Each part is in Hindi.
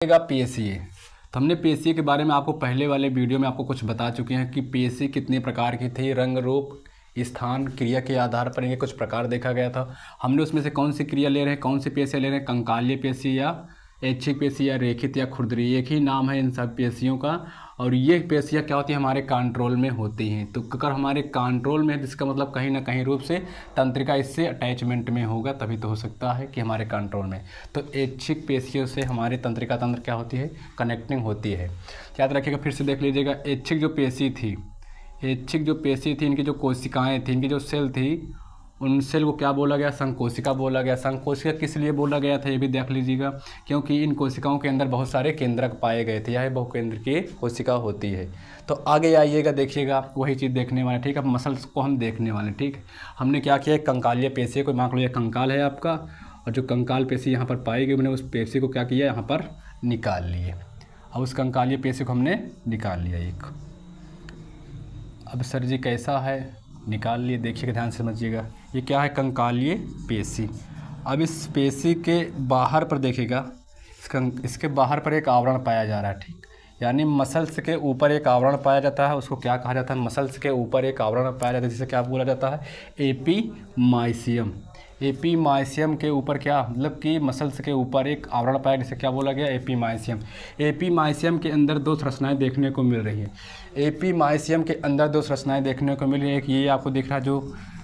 पीएससीए। तो हमने पीएससीए के बारे में आपको पहले वाले वीडियो में आपको कुछ बता चुके हैं कि पीएससी कितने प्रकार की थी, रंग रूप स्थान क्रिया के आधार पर ये कुछ प्रकार देखा गया था। हमने उसमें से कौन सी क्रिया ले रहे हैं, कौन सी पीएससी ले रहे हैं, कंकालीय पीएससी या ऐच्छिक पीएससी या रेखित या खुरदरी, एक ही नाम है इन सब पीएससियों का। और ये पीएससियाँ क्या होती है, हमारे कंट्रोल में होती हैं। तो अगर हमारे कंट्रोल में है जिसका मतलब कहीं ना कहीं रूप से तंत्रिका इससे अटैचमेंट में होगा, तभी तो हो सकता है कि हमारे कंट्रोल में। तो ऐच्छिक पीएससियों से हमारी तंत्रिका तंत्र क्या होती है, कनेक्टिंग होती है। याद रखिएगा, फिर से देख लीजिएगा। ऐच्छिक जो पीएससी थी, ऐच्छिक जो पेशी थी, इनकी जो कोशिकाएं थी, इनकी जो सेल थी, उन सेल को क्या बोला गया, संकोशिका बोला गया। संकोशिका किस लिए बोला गया था ये भी देख लीजिएगा, क्योंकि इन कोशिकाओं के अंदर बहुत सारे केंद्रक पाए गए थे। यह बहुकेंद्र की कोशिका होती है। तो आगे आइएगा, देखिएगा वही चीज़ देखने वाले। ठीक है, अब मसल्स को हम देखने वाले। ठीक है, हमने क्या किया, कंकालीय पेशी को मान लो ये कंकाल है आपका, और जो कंकाल पेशी यहाँ पर पाई गई, मैंने उस पेशी को क्या किया, यहाँ पर निकाल लिए। अब उस कंकालीय पेशी को हमने निकाल लिया एक। अब सर जी कैसा है, निकाल लिए। देखिएगा, ध्यान से समझिएगा, ये क्या है, कंकालीय पेशी। अब इस पेशी के बाहर पर देखिएगा, इसके बाहर पर एक आवरण पाया जा रहा है। ठीक, यानी मसल्स के ऊपर एक आवरण पाया जाता है, उसको क्या कहा जाता है, मसल्स के ऊपर एक आवरण पाया जाता है, जिसे क्या बोला जाता है, एपीमाइसियम। एपीमाइसियम के ऊपर क्या, मतलब कि मसल्स के ऊपर एक आवरण पाया, जिसे क्या बोला गया, एपीमाइसियम। एपीमाइसियम के अंदर दो संरचनाएं देखने को मिल रही है। एपीमाइसियम के अंदर दो संरचनाएं देखने को मिल रही है। एक ये आपको दिख रहा है, जो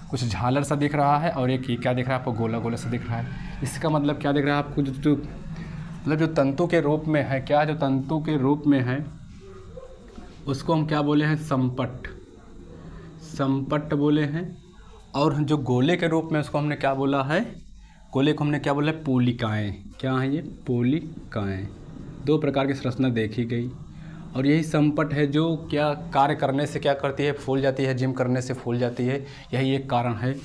कुछ झालर सा दिख रहा है, और एक ये क्या दिख रहा है आपको, गोला गोला सा दिख रहा है। इसका मतलब क्या दिख रहा है आपको, जो मतलब जो तंतु के रूप में है, क्या जो तंतु के रूप में है, उसको हम क्या बोले हैं, संपट। संपट बोले हैं। और जो गोले के रूप में उसको हमने क्या बोला है, गोले को हमने क्या बोला है, पोलिकाएँ। क्या हैं ये, पोलिकाएँ। दो प्रकार की संरचना देखी गई। और यही संपट है जो क्या कार्य करने से क्या करती है, फूल जाती है, जिम करने से फूल जाती है। यही एक कारण है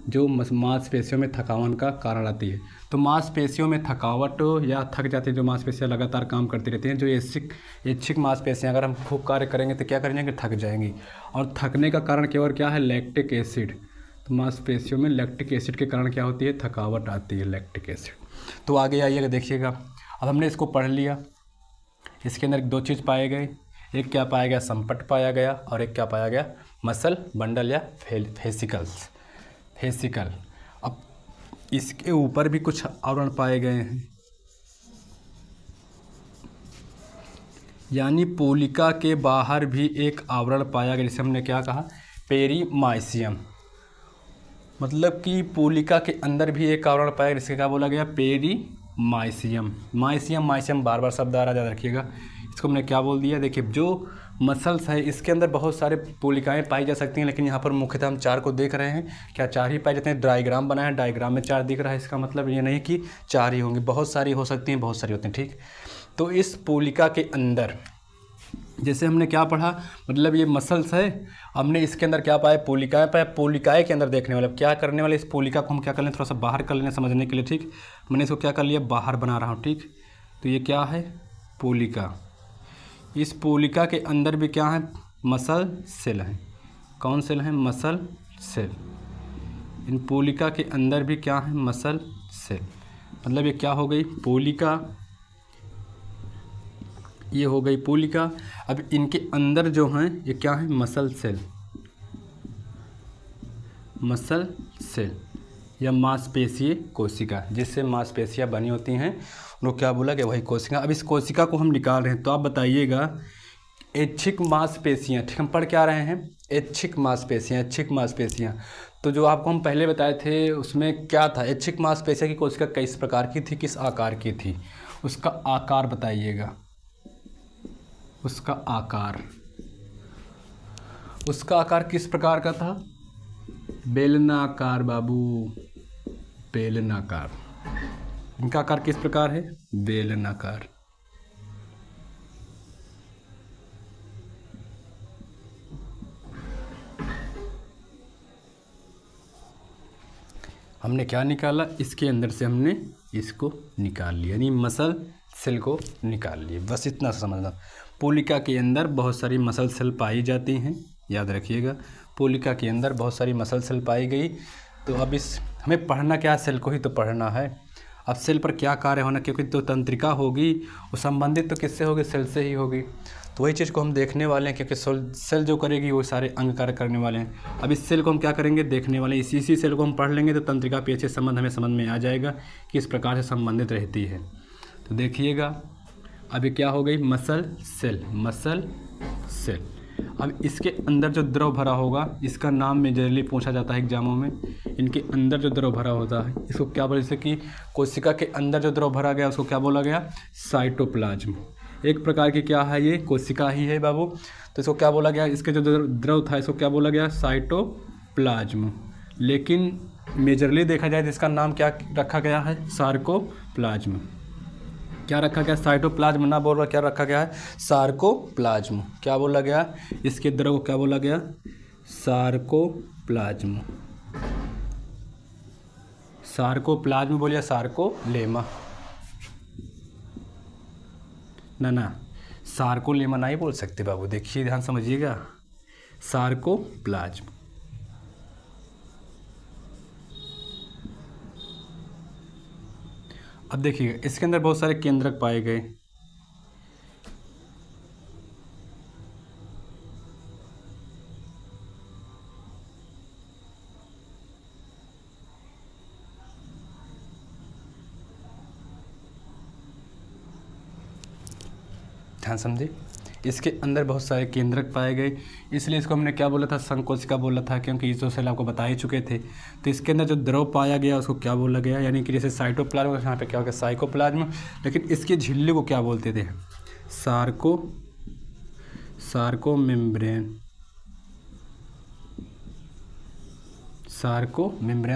जो मांसपेशियों में थकावट का कारण आती है। तो मांसपेशियों में थकावट या थक जाती है, जो मांसपेशियाँ लगातार काम करती रहती हैं, जो ऐच्छिक मांसपेशियाँ, अगर हम खूब कार्य करेंगे तो क्या करेंगे, थक जाएंगी। और थकने का कारण केवल क्या है, लैक्टिक एसिड। तो मांसपेशियों में लैक्टिक एसिड के कारण क्या होती है, थकावट आती है, लैक्टिक एसिड। तो आगे आइएगा, देखिएगा। अब हमने इसको पढ़ लिया। इसके अंदर दो चीज़ पाए गए, एक क्या पाया गया, संपट पाया गया, और एक क्या पाया गया, मसल बंडल या फेसिकल। अब इसके ऊपर भी कुछ आवरण पाए गए हैं, यानी पोलिका के बाहर भी एक आवरण पाया गया, जिसे हमने क्या कहा, पेरीमाइसियम। मतलब कि पोलिका के अंदर भी एक आवरण पाया गया, जिससे क्या बोला गया, पेरीमाइसियम। माइसियम बार बार शब्द आ रहा, याद रखिएगा। इसको हमने क्या बोल दिया, देखिए जो मसल्स है इसके अंदर बहुत सारे पोलिकाएँ पाई जा सकती हैं, लेकिन यहाँ पर मुख्यतः हम चार को देख रहे हैं। क्या चार ही पाए जाते हैं, डायग्राम बनाया है, डायग्राम में चार दिख रहा है, इसका मतलब ये नहीं कि चार ही होंगी, बहुत सारी हो सकती हैं, बहुत सारी होती हैं। ठीक, तो इस पोलिका के अंदर जैसे हमने क्या पढ़ा, मतलब ये मसल्स है, हमने इसके अंदर क्या पाया, पोलिकाएँ पाया। पोलिकाएँ के अंदर देखने वाले, क्या करने वाले, इस पोलिका को हम क्या कर लें, थोड़ा सा बाहर कर लें समझने के लिए। ठीक, मैंने इसको क्या कर लिया, बाहर बना रहा हूँ। ठीक, तो ये क्या है, पोलिका। इस पोलिका के अंदर भी क्या है, मसल सेल है। कौन सेल है, मसल सेल। इन पोलिका के अंदर भी क्या है, मसल सेल। मतलब ये क्या हो गई, पोलिका, ये हो गई पोलिका। अब इनके अंदर जो हैं ये क्या है, मसल सेल। मसल सेल या मांसपेशीय कोशिका, जिससे मांसपेशियाँ बनी होती हैं, उनको क्या बोला गया, वही कोशिका। अब इस कोशिका को हम निकाल रहे हैं, तो आप बताइएगा, ऐच्छिक मांसपेशियाँ। ठीक, हम पढ़ क्या रहे हैं, ऐच्छिक मांसपेशियाँ, ऐच्छिक मांसपेशियाँ। तो जो आपको हम पहले बताए थे उसमें क्या था, ऐच्छिक मांसपेशियाँ की कोशिका किस प्रकार की थी, किस आकार की थी, उसका आकार बताइएगा। उसका आकार किस प्रकार का था, बेलनाकार बाबू, बेलनाकार। इनका आकार किस प्रकार है, बेलनाकार। हमने क्या निकाला, इसके अंदर से हमने इसको निकाल लिया, यानी मसल सेल को निकाल लिए। बस इतना समझना। पोलिका के अंदर बहुत सारी मसल सेल पाई जाती हैं, याद रखिएगा। पोलिका के अंदर बहुत सारी मसल सेल पाई गई। तो अब हमें पढ़ना क्या है, सेल को ही तो पढ़ना है। अब सेल पर क्या कार्य होना, क्योंकि तो तंत्रिका होगी वो संबंधित तो किससे होगी, सेल से ही होगी। तो वही चीज़ को हम देखने वाले हैं, क्योंकि सेल जो करेगी वो सारे अंग कार्य करने वाले हैं। अब इस सेल को हम क्या करेंगे, देखने वाले हैं। इसी सेल को हम पढ़ लेंगे तो तंत्रिका पीएच संबंध हमें समझ में आ जाएगा कि इस प्रकार से संबंधित रहती है। तो देखिएगा अब ये क्या हो गई, मसल सेल, मसल सेल। अब इसके अंदर जो द्रव भरा होगा, इसका नाम मेजरली पूछा जाता है एग्जामों में। इनके अंदर जो द्रव भरा होता है इसको क्या बोले, जैसे कि कोशिका के अंदर जो द्रव भरा गया उसको क्या बोला गया, साइटोप्लाज्म। एक प्रकार की क्या है, ये कोशिका ही है बाबू। तो इसको क्या बोला गया, इसके जो द्रव था इसको क्या बोला गया, साइटोप्लाज्म। लेकिन मेजरली देखा जाए तो इसका नाम क्या रखा गया है, सार्कोप्लाज्म। क्या रखा गया, साइटोप्लाज्म ना बोल रहा, क्या रखा गया है, सार्कोप्लाज्म। क्या बोला गया, इसके द्रव को क्या बोला गया, सार्कोप्लाज्म। सार्कोप्लाज्म बोलिए, सार्कोलेमा ना, सार्कोलेमा नहीं बोल सकते बाबू, देखिए ध्यान समझिएगा, सार्कोप्लाज्म। अब देखिए इसके अंदर बहुत सारे केंद्रक पाए गए। ध्यान समझे, इसके अंदर बहुत सारे केंद्रक पाए गए, इसलिए इसको हमने क्या बोला था, संकोशिका बोला था, क्योंकि इस सेल आपको बता ही चुके थे। तो इसके अंदर जो द्रव पाया गया उसको क्या बोला गया, यानी कि जैसे साइटोप्लाज्म, यहाँ पे क्या हो गया, साइकोप्लाज्म। लेकिन इसकी झिल्ली को क्या बोलते थे, Sarco membrane,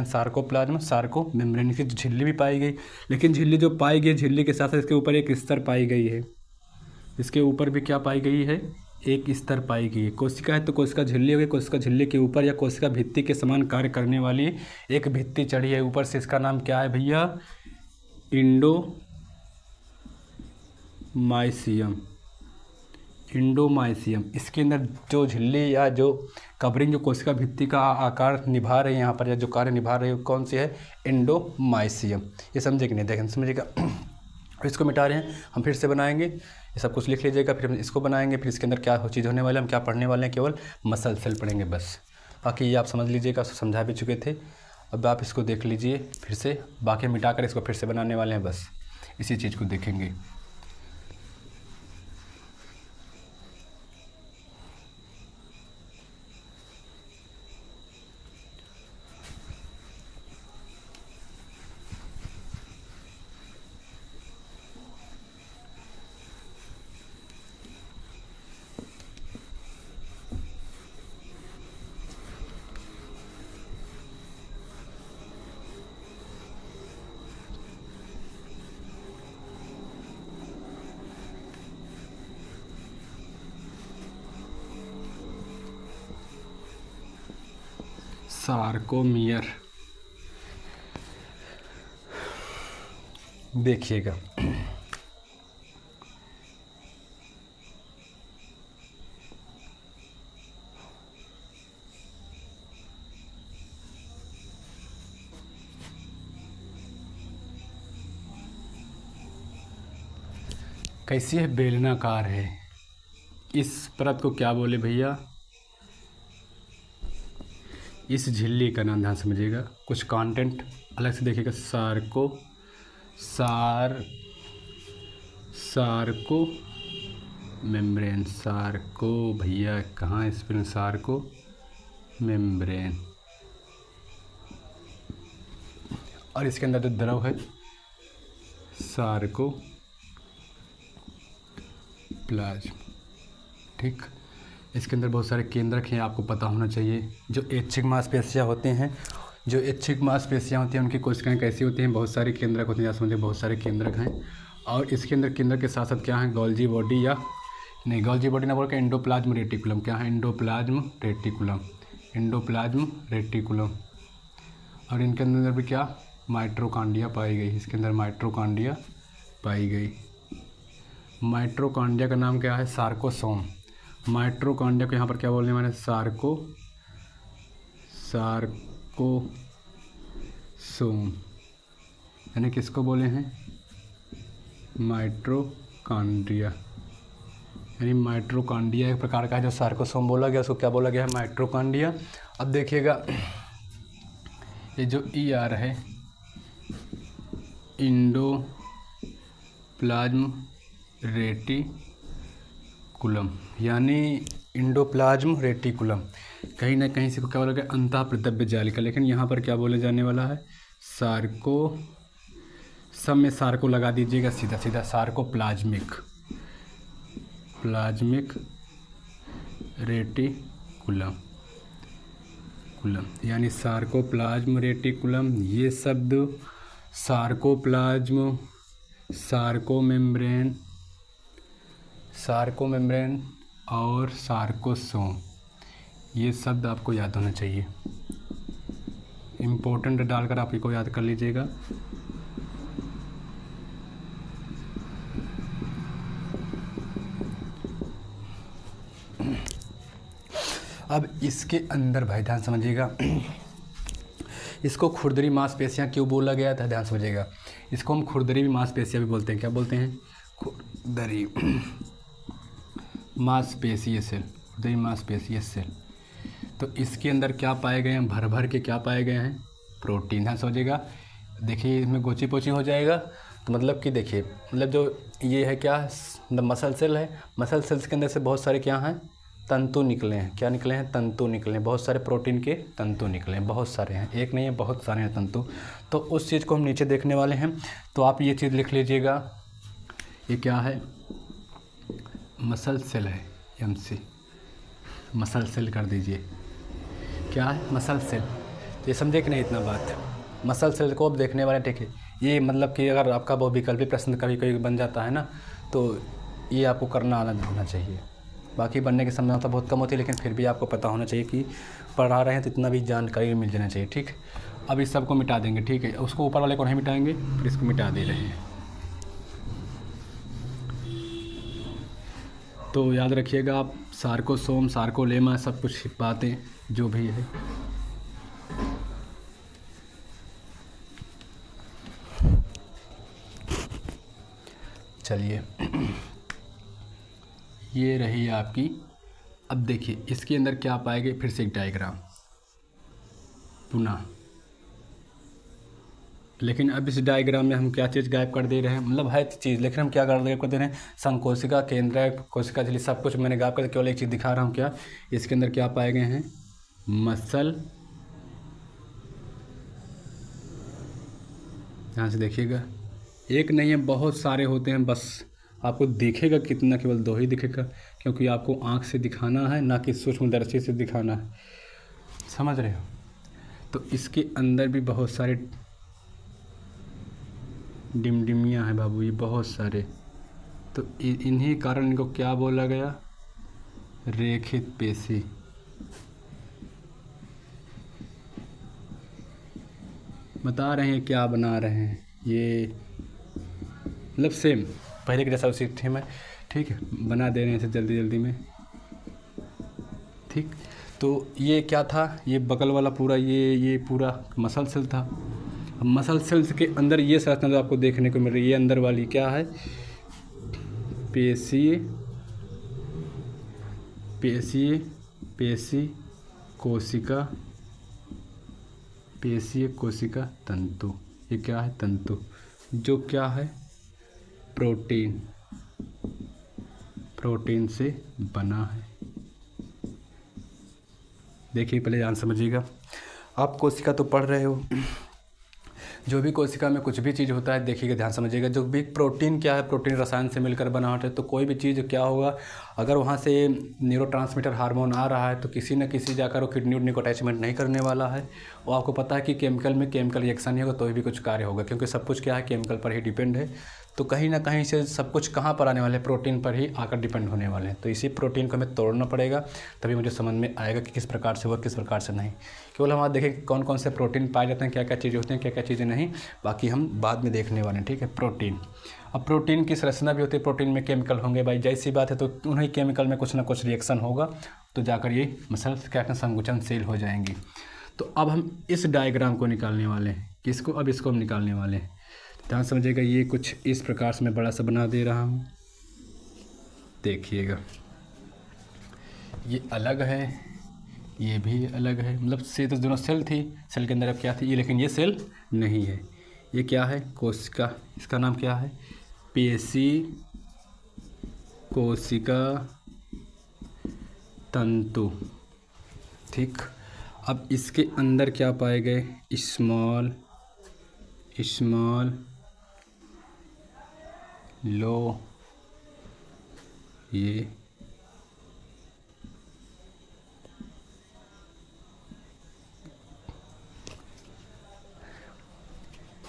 sarcoplasm, Sarco membrane. इसकी झिल्ली भी पाई गई, लेकिन झिल्ली जो पाई गई, झिल्ली के साथ साथ इसके ऊपर एक स्तर पाई गई है। इसके ऊपर भी क्या पाई गई है, एक स्तर पाई गई है। कोशिका है तो कोशिका झिल्ली हो गई, कोशिका झिल्ली के ऊपर या कोशिका भित्ति के समान कार्य करने वाली एक भित्ति चढ़ी है ऊपर से, इसका नाम क्या है भैया, इंडोमाइसियम। इसके अंदर जो झिल्ली या जो कवरिंग जो कोशिका भित्ति का आकार निभा रही है यहाँ पर, या जो कार्य निभा रही है कौन सी है, इंडोमाइसियम। ये समझे कि नहीं, देखें समझिएगा। इसको मिटा रहे हैं, हम फिर से बनाएंगे, ये सब कुछ लिख लीजिएगा, फिर हम इसको बनाएंगे, फिर इसके अंदर क्या चीज़ होने वाला है, हम क्या पढ़ने वाले हैं, केवल मसल सेल पढ़ेंगे बस। बाकी ये आप समझ लीजिएगा, समझा भी चुके थे। अब आप इसको देख लीजिए फिर से, बाकी मिटा कर इसको फिर से बनाने वाले हैं, बस इसी चीज़ को देखेंगे। सार्कोमियर, देखिएगा कैसी है, बेलनाकार है। इस परत को क्या बोले भैया, इस झिल्ली का नाम ध्यान समझिएगा, कुछ कंटेंट अलग से देखिएगा, सार्को मेम्ब्रेन, सार्को भैया कहाँ स्पेलिंग, सार्को मेम्ब्रेन। और इसके अंदर जो द्रव है सार्को प्लाज्म, ठीक। इसके अंदर बहुत सारे केंद्रक हैं, आपको पता होना चाहिए। जो ऐच्छिक मांसपेशियाँ होते हैं, जो ऐच्छिक मांसपेशियाँ होती हैं उनकी कोशिकाएं कैसी होती हैं, बहुत सारे केंद्रक होते हैं, जैसे समझिए बहुत सारे केंद्रक हैं। और इसके अंदर केंद्रक के साथ साथ क्या है, गोल्जी बॉडी, या नहीं गोल्जी बॉडी ना बोल के एंडोप्लाज्म रेटिकुलम, क्या है, एंडोप्लाज्म रेटिकुलम। और इनके अंदर भी क्या, माइट्रोकांडिया पाई गई, इसके अंदर माइट्रोकांडिया पाई गई। माइट्रोकांडिया का नाम क्या है, सार्कोसोम। माइट्रोकांडिया को यहाँ पर क्या बोलने वाले, सार्कोसोम, यानी किसको बोले हैं, माइटोकॉन्ड्रिया। यानी माइटोकॉन्ड्रिया एक प्रकार का है जो सार्कोसोम बोला गया, उसको क्या बोला गया है, माइटोकॉन्ड्रिया। अब देखिएगा ये जो ER है, इंडोप्लाज्म रेटिकुलम, यानी इंडोप्लाज्म रेटिकुलम, कहीं ना कहीं से क्या बोला गया, अंतःप्रद्रव्य जालिका, लेकिन यहाँ पर क्या बोले जाने वाला है, सार्को, सब में सार्को लगा दीजिएगा सीधा सीधा, सार्कोप्लाज्मिक रेटिकुलम, यानी सार्कोप्लाज्म रेटिकुलम। ये शब्द सार्कोप्लाज्म, सार्कोमेम्ब्रेन और सार्कोसोम, ये शब्द आपको याद होना चाहिए, इम्पोर्टेंट डालकर आप इसको याद कर लीजिएगा। अब इसके अंदर भाई ध्यान समझिएगा, इसको खुरदरी मांसपेशियाँ क्यों बोला गया था, ध्यान समझिएगा। इसको हम खुरदरी मांसपेशियाँ भी बोलते हैं, क्या बोलते हैं, खुरदरी मांसपेशीय सेल, खुरदरी मांसपेशीय सेल। तो इसके अंदर क्या पाए गए हैं, भर भर के क्या पाए गए हैं, प्रोटीन। ध्यान समझिएगा, देखिए इसमें गोची पोची हो जाएगा, तो मतलब कि देखिए, मतलब जो ये है क्या, मतलब मसल सेल है, मसल सेल्स के अंदर से बहुत सारे क्या हैं, तंतु निकले हैं, क्या निकले हैं, तंतु निकले हैं, बहुत सारे प्रोटीन के तंतु निकले हैं, बहुत सारे हैं, एक नहीं है, बहुत सारे हैं तंतु। तो उस चीज़ को हम नीचे देखने वाले हैं, तो आप ये चीज़ लिख लीजिएगा, ये क्या है, मसल सेल है, MC, मसल सेल कर दीजिए, क्या है, मसल सेल। ये समझे कि नहीं इतना बात, मसल सेल को अब देखने वाले, ठीक है। ये मतलब कि अगर आपका वो विकल्पी प्रश्न कभी कभी बन जाता है ना, तो ये आपको करना आना होना चाहिए। बाकी बनने की संभावना बहुत कम होती है, लेकिन फिर भी आपको पता होना चाहिए कि पढ़ा रहे हैं तो इतना भी जानकारी मिल जाना चाहिए, ठीक। अब इस सब को मिटा देंगे, ठीक है, उसको ऊपर वाले को नहीं मिटाएंगे, फिर इसको मिटा दे रहे हैं। तो याद रखिएगा आप, सार्कोसोम, सार्कोलेमा, सब कुछ बातें जो भी है। चलिए ये रही आपकी। अब देखिए इसके अंदर क्या पाएंगे, फिर से एक डायग्राम पुनः, लेकिन अब इस डायग्राम में हम क्या चीज़ गायब कर दे रहे हैं, मतलब है चीज़, लेकिन हम क्या गायब कर दे रहे हैं, संकोशिका, केंद्र कोशिका झिल्ली, सब कुछ मैंने गायब कर, केवल एक चीज़ दिखा रहा हूँ, क्या इसके अंदर क्या पाए गए हैं, मसल, यहाँ से देखिएगा, एक नहीं है, बहुत सारे होते हैं, बस आपको दिखेगा कितना, केवल 2 ही दिखेगा, क्योंकि आपको आँख से दिखाना है, ना कि सूक्ष्मदर्शी से दिखाना है, समझ रहे हो। तो इसके अंदर भी बहुत सारे डिमडिमियाँ हैं बाबू, ये बहुत सारे। तो इन्हीं कारण इनको क्या बोला गया, रेखित पेशी। बता रहे हैं क्या बना रहे हैं, ये मतलब सेम पहले के जैसा उसी थीम है, ठीक है, बना दे रहे हैं इसे जल्दी जल्दी में, ठीक। तो ये क्या था, ये बगल वाला पूरा ये पूरा मसल सेल था। अब मसल सेल्स के अंदर ये संरचना आपको देखने को मिल रही है, ये अंदर वाली क्या है, पेशीय कोशिका तंतु, ये क्या है, तंतु, जो क्या है, प्रोटीन से बना है। देखिए पहले ध्यान समझिएगा, आप कोशिका तो पढ़ रहे हो, जो भी कोशिका में कुछ भी चीज़ होता है, देखिएगा ध्यान समझिएगा, जो भी प्रोटीन क्या है, प्रोटीन रसायन से मिलकर बनावट है। तो कोई भी चीज़ क्या होगा, अगर वहाँ से न्यूरोट्रांसमीटर हार्मोन आ रहा है तो किसी न किसी जाकर वो किडनी उडनी को अटैचमेंट नहीं करने वाला है। वो आपको पता है कि केमिकल में केमिकल रिएक्शन नहीं होगा तो भी कुछ कार्य होगा, क्योंकि सब कुछ क्या है, केमिकल पर ही डिपेंड है। तो कहीं ना कहीं से सब कुछ कहाँ पर आने वाले हैं, प्रोटीन पर ही आकर डिपेंड होने वाले हैं। तो इसी प्रोटीन को हमें तोड़ना पड़ेगा, तभी मुझे समझ में आएगा कि किस प्रकार से हुआ, किस प्रकार से नहीं। केवल हम आज देखें कौन कौन से प्रोटीन पाए जाते हैं, क्या क्या चीज़ें होती हैं, क्या क्या चीज़ें नहीं, बाकी हम बाद में देखने वाले हैं, ठीक है। प्रोटीन, अब प्रोटीन की संरचना भी होती है, प्रोटीन में केमिकल होंगे भाई, जैसी बात है। तो उन्हीं केमिकल में कुछ ना कुछ रिएक्शन होगा तो जाकर ये मसल्स क्या संकुचनशील हो जाएंगी। तो अब हम इस डायग्राम को निकालने वाले हैं, किसको, अब इसको हम निकालने वाले हैं। ध्यान समझिएगा, ये कुछ इस प्रकार से मैं बड़ा सा बना दे रहा हूँ, देखिएगा ये अलग है, ये भी अलग है, मतलब से तो दोनों सेल थी, सेल के अंदर अब क्या थी ये, लेकिन ये सेल नहीं है। ये क्या है? कोशिका, इसका नाम क्या है? पेशी कोशिका तंतु। ठीक, अब इसके अंदर क्या पाए गए? स्मॉल लो, ये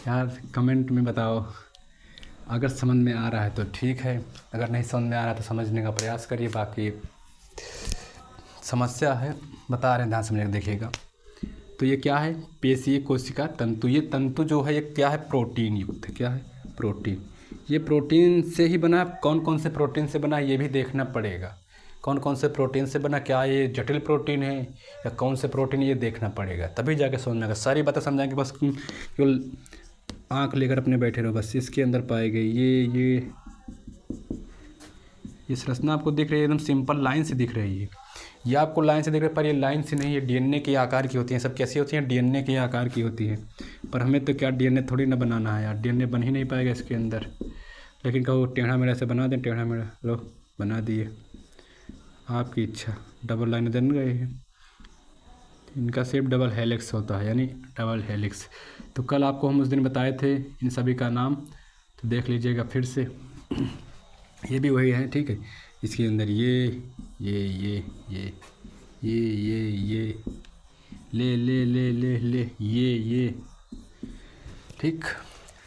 यार कमेंट में बताओ, अगर समझ में आ रहा है तो ठीक है, अगर नहीं समझ में आ रहा है तो समझने का प्रयास करिए। बाकी समस्या है, बता रहे हैं, ध्यान समझने देखिएगा। तो ये क्या है? पेशीय कोशिका तंतु। ये तंतु जो है ये क्या है? प्रोटीन युक्त है। क्या है? प्रोटीन। ये प्रोटीन से ही बना। कौन कौन से प्रोटीन से बना ये भी देखना पड़ेगा, कौन कौन से प्रोटीन से बना, क्या ये जटिल प्रोटीन है या कौन से प्रोटीन, ये देखना पड़ेगा, तभी जाके समझ में आएगा। सारी बातें समझाएंगे, बस केवल आँख लेकर अपने बैठे रहो। बस इसके अंदर पाए गए ये संरचना आपको दिख रही है, एकदम सिंपल लाइन से दिख रही है। ये आपको लाइन से दिख रहा है, पर ये लाइन से नहीं, ये डीएनए के आकार की होती हैं। सब कैसी होती हैं? डीएनए के आकार की होती है। पर हमें तो क्या डीएनए थोड़ी ना बनाना है यार, डीएनए बन ही नहीं पाएगा इसके अंदर। लेकिन कहो टेढ़ा मेढ़ा से बना दें, टेढ़ा मेढ़ा, लो बना दिए, आपकी इच्छा। डबल लाइन बन गए हैं। इनका शेप डबल हेलिक्स होता है, यानी डबल हेलिक्स। तो कल आपको हम उस दिन बताए थे इन सभी का नाम, तो देख लीजिएगा फिर से। ये भी वही है, ठीक है। इसके अंदर ये ले ये ठीक।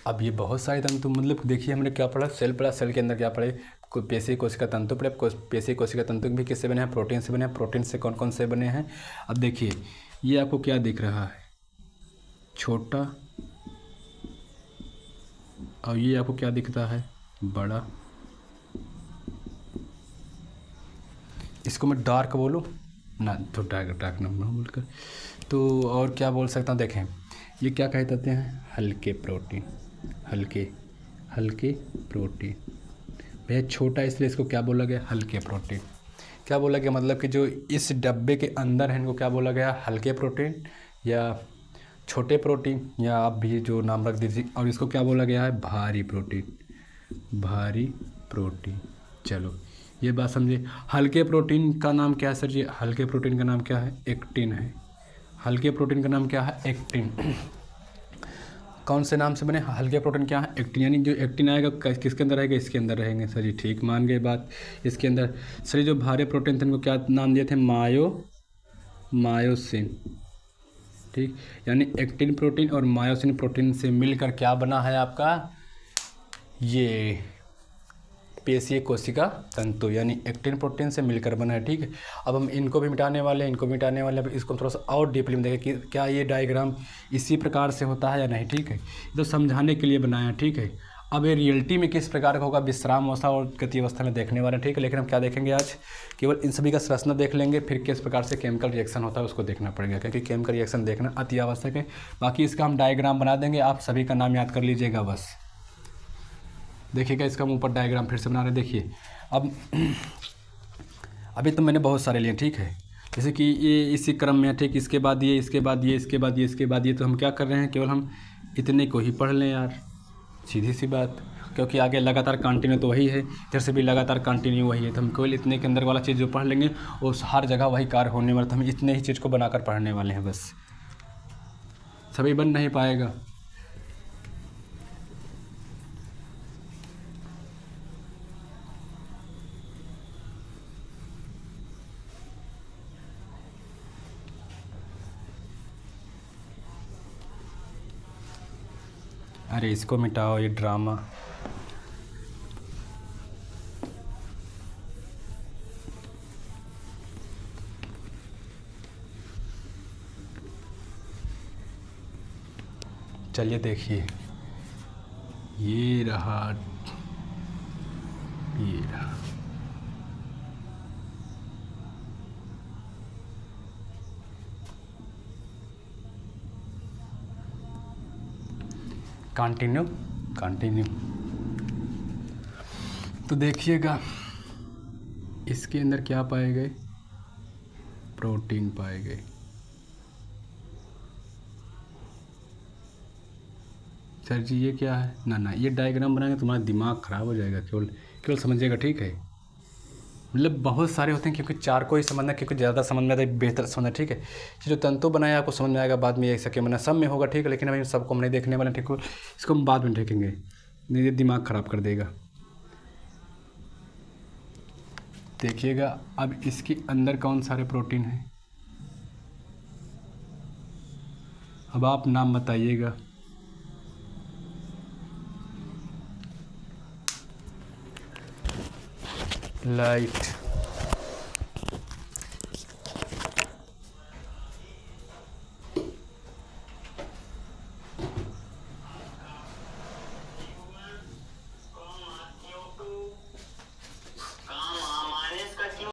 अब ये बहुत सारे तंतु, मतलब देखिए हमने क्या पढ़ा, सेल पढ़ा, सेल के अंदर क्या पढ़े, पेशी कोशिका तंतु पढ़े। पेशी कोशिका तंतु भी किससे बने हैं? प्रोटीन से बने हैं। प्रोटीन से कौन कौन से बने हैं? अब देखिए ये आपको क्या दिख रहा है? छोटा। और ये आपको क्या दिखता है? बड़ा। इसको मैं डार्क बोलूँ ना, तो डार्क ना बोलकर तो और क्या बोल सकता हूँ? देखें ये क्या कहते हैं? हल्के प्रोटीन। हल्के प्रोटीन। भैया छोटा इसलिए इसको क्या बोला गया? हल्के प्रोटीन। क्या बोला गया? मतलब कि जो इस डब्बे के अंदर है इनको क्या बोला गया? हल्के प्रोटीन या छोटे प्रोटीन, या आप भी जो नाम रख दीजिए। और इसको क्या बोला गया है? भारी प्रोटीन। चलो ये बात समझिए। हल्के प्रोटीन का नाम क्या है सर जी? हल्के प्रोटीन का नाम क्या है? एक्टिन है। हल्के प्रोटीन का नाम क्या है? एक्टिन। कौन से नाम से बने? हल्के प्रोटीन क्या है? एक्टिन। यानी जो एक्टिन आएगा किसके अंदर रहेगा? इसके अंदर रहेंगे। सर जी ठीक, मान गए बात। इसके अंदर सर जो भारे प्रोटीन थे इनको क्या नाम दिए थे? मायोसिन। ठीक, यानी एक्टिन प्रोटीन और मायोसिन प्रोटीन से मिलकर क्या बना है आपका? ये पेशीय कोशिका तंतु, यानी एक्टिन प्रोटीन से मिलकर बना है। ठीक है, अब हम इनको भी मिटाने वाले हैं, इनको मिटाने वाले हैं। अब इसको थोड़ा सा और डीपली में देखें कि क्या ये डायग्राम इसी प्रकार से होता है या नहीं। ठीक है, तो समझाने के लिए बनाया है। ठीक है, अब ये रियलिटी में किस प्रकार का होगा, विश्राम अवस्था और गति अवस्था में देखने वाले हैं। ठीक है, लेकिन हम क्या देखेंगे आज? केवल इन सभी का संरचना देख लेंगे, फिर किस प्रकार से केमिकल रिएक्शन होता है उसको देखना पड़ेगा, क्योंकि केमिकल रिएक्शन देखना अति आवश्यक है। बाकी इसका हम डायग्राम बना देंगे, आप सभी का नाम याद कर लीजिएगा बस। देखिएगा इसका हम ऊपर डायग्राम फिर से बना रहे। देखिए अब अभी तो मैंने बहुत सारे लिए, ठीक है, जैसे कि ये इसी क्रम में है। ठीक, इसके बाद ये, इसके बाद ये, इसके बाद ये, इसके बाद ये। तो हम क्या कर रहे हैं? केवल हम इतने को ही पढ़ लें यार, सीधी सी बात, क्योंकि आगे लगातार कंटिन्यू तो वही है, इधर से भी लगातार कंटिन्यू वही है। तो हम केवल इतने के अंदर वाला चीज़ जो पढ़ लेंगे उस हर जगह वही कार्य होने वाला। तो हम इतने ही चीज़ को बनाकर पढ़ने वाले हैं, बस सभी बन नहीं पाएगा। अरे इसको मिटाओ, ये ड्रामा। चलिए देखिए, ये रहा, ये रहा। Continue continue. तो देखिएगा इसके अंदर क्या पाए गए, प्रोटीन पाए गए। सर जी ये क्या है, ना ना ये डायग्राम बनाएंगे तुम्हारा दिमाग ख़राब हो जाएगा, केवल केवल समझिएगा, ठीक है। मतलब बहुत सारे होते हैं, क्योंकि चार को ही समझना, क्योंकि ज़्यादा समझ में आता है बेहतर समझना, ठीक है। जो तंतु बनाया आपको समझ में आएगा बाद में, ये सके मना सब में होगा, ठीक है। लेकिन अभी सबको हम नहीं देखने वाले, ठीक है, इसको हम बाद में देखेंगे, नहीं ये दिमाग ख़राब कर देगा। देखिएगा अब इसके अंदर कौन सारे प्रोटीन हैं, अब आप नाम बताइएगा। लाइट,